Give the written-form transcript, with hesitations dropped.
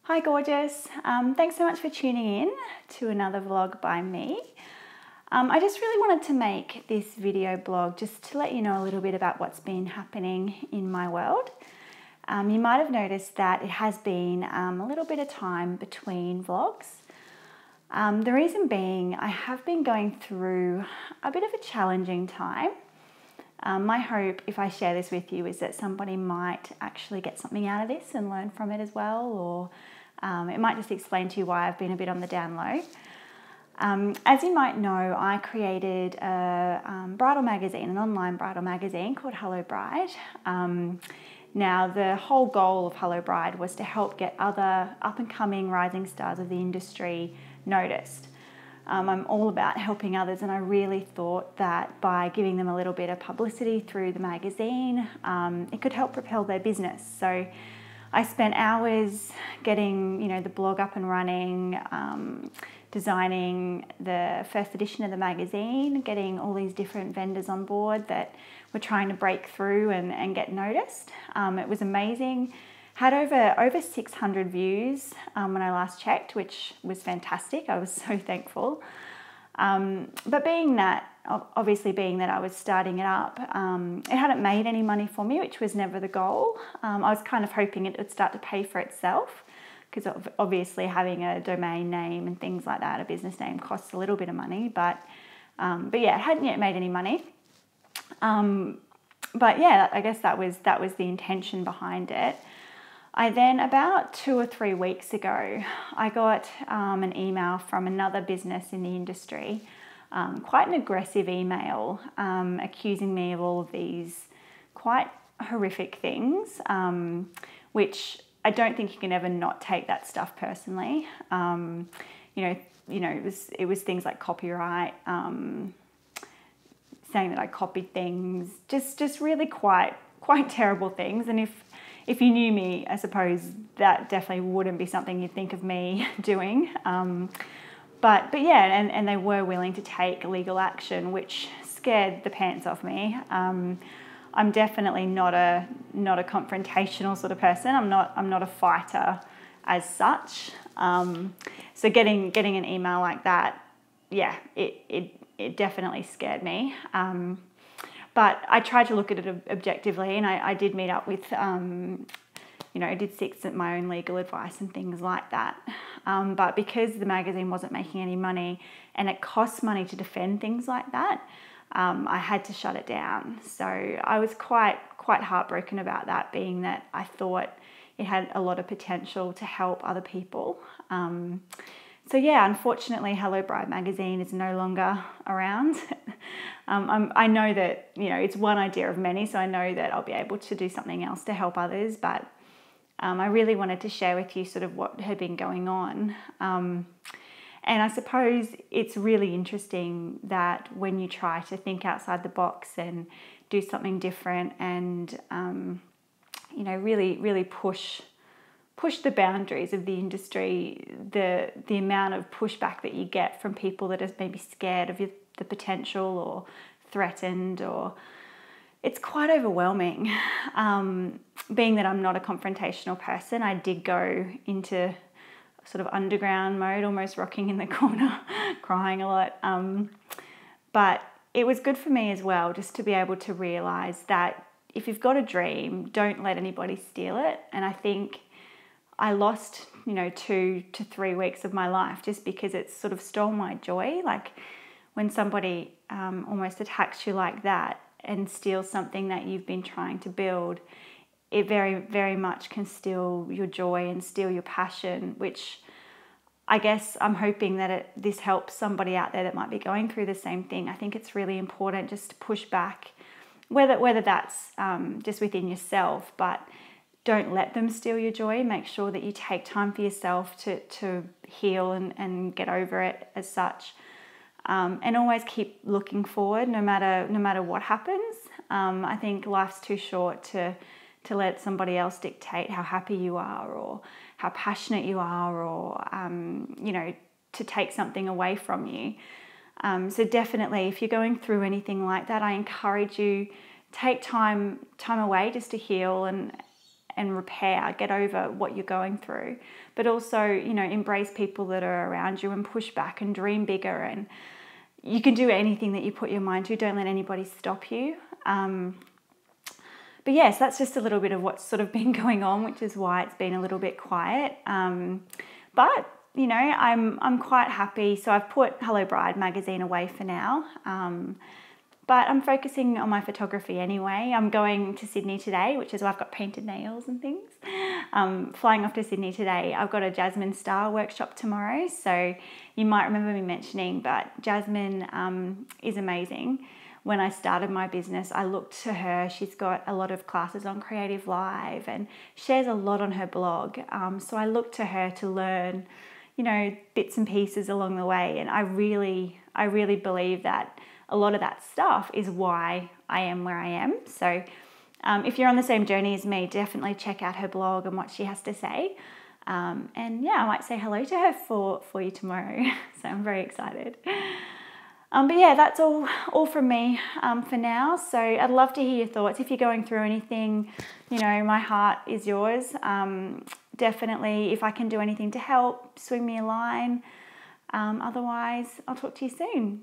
Hi gorgeous, thanks so much for tuning in to another vlog by me. I just really wanted to make this video blog just to let you know a little bit about what's been happening in my world. You might have noticed that it has been a little bit of time between vlogs. The reason being I have been going through a bit of a challenging time. My hope, if I share this with you, is that somebody might actually get something out of this and learn from it as well, or it might just explain to you why I've been a bit on the down low. As you might know, I created a bridal magazine, an online bridal magazine called Hello Bride. Now, the whole goal of Hello Bride was to help get other up-and-coming rising stars of the industry noticed. I'm all about helping others, and I really thought that by giving them a little bit of publicity through the magazine, it could help propel their business. So I spent hours getting, the blog up and running, designing the first edition of the magazine, getting all these different vendors on board that were trying to break through and get noticed. It was amazing. Had over 600 views when I last checked, which was fantastic. I was so thankful. But obviously being that I was starting it up, it hadn't made any money for me, which was never the goal. I was kind of hoping it would start to pay for itself, because obviously having a domain name and things like that, a business name, costs a little bit of money. But yeah, it hadn't yet made any money. But yeah, I guess that was the intention behind it. I then, about 2 or 3 weeks ago, I got an email from another business in the industry, quite an aggressive email, accusing me of all of these quite horrific things, which I don't think you can ever not take that stuff personally. It was things like copyright, saying that I copied things, just really quite terrible things. And if you knew me, I suppose that definitely wouldn't be something you'd think of me doing. But yeah, and they were willing to take legal action, which scared the pants off me. I'm definitely not a confrontational sort of person. I'm not a fighter as such. So getting an email like that, yeah, it definitely scared me. But I tried to look at it objectively, and I did meet up with, I did seek my own legal advice and things like that. But because the magazine wasn't making any money and it costs money to defend things like that, I had to shut it down. So I was quite heartbroken about that, being that I thought it had a lot of potential to help other people. So yeah, unfortunately, Hello Bride magazine is no longer around. I know that, it's one idea of many, so I know that I'll be able to do something else to help others, but I really wanted to share with you sort of what had been going on. And I suppose it's really interesting that when you try to think outside the box and do something different and, really push the boundaries of the industry, the amount of pushback that you get from people that are maybe scared of the potential or threatened, or it's quite overwhelming. Being that I'm not a confrontational person, I did go into sort of underground mode, almost rocking in the corner, crying a lot. But it was good for me as well, just to be able to realise that if you've got a dream, don't let anybody steal it. And I think I lost, 2 to 3 weeks of my life just because it sort of stole my joy. Like when somebody almost attacks you like that and steals something that you've been trying to build, it very, very much can steal your joy and steal your passion, which I guess I'm hoping that this helps somebody out there that might be going through the same thing. I think it's really important just to push back, whether that's just within yourself, but don't let them steal your joy. Make sure that you take time for yourself to heal and get over it as such. And always keep looking forward no matter what happens. I think life's too short to let somebody else dictate how happy you are or how passionate you are, or to take something away from you. So definitely, if you're going through anything like that, I encourage you, take time away just to heal repair, get over what you're going through, but also, you know, embrace people that are around you and push back and dream bigger. And you can do anything that you put your mind to. Don't let anybody stop you. But yes, that's just a little bit of what's sort of been going on, which is why it's been a little bit quiet. But you know, I'm quite happy. So I've put Hello Bride magazine away for now. But I'm focusing on my photography anyway. I'm going to Sydney today, which is why I've got painted nails and things. Flying off to Sydney today. I've got a Jasmine Star workshop tomorrow. So you might remember me mentioning, but Jasmine is amazing. When I started my business, I looked to her. She's got a lot of classes on Creative Live and shares a lot on her blog. So I looked to her to learn, you know, bits and pieces along the way. And I really believe that a lot of that stuff is why I am where I am. So if you're on the same journey as me, definitely check out her blog and what she has to say. And yeah, I might say hello to her for you tomorrow. So I'm very excited. But yeah, that's all from me for now. So I'd love to hear your thoughts. If you're going through anything, you know, my heart is yours. Definitely, if I can do anything to help, swing me a line. Otherwise, I'll talk to you soon.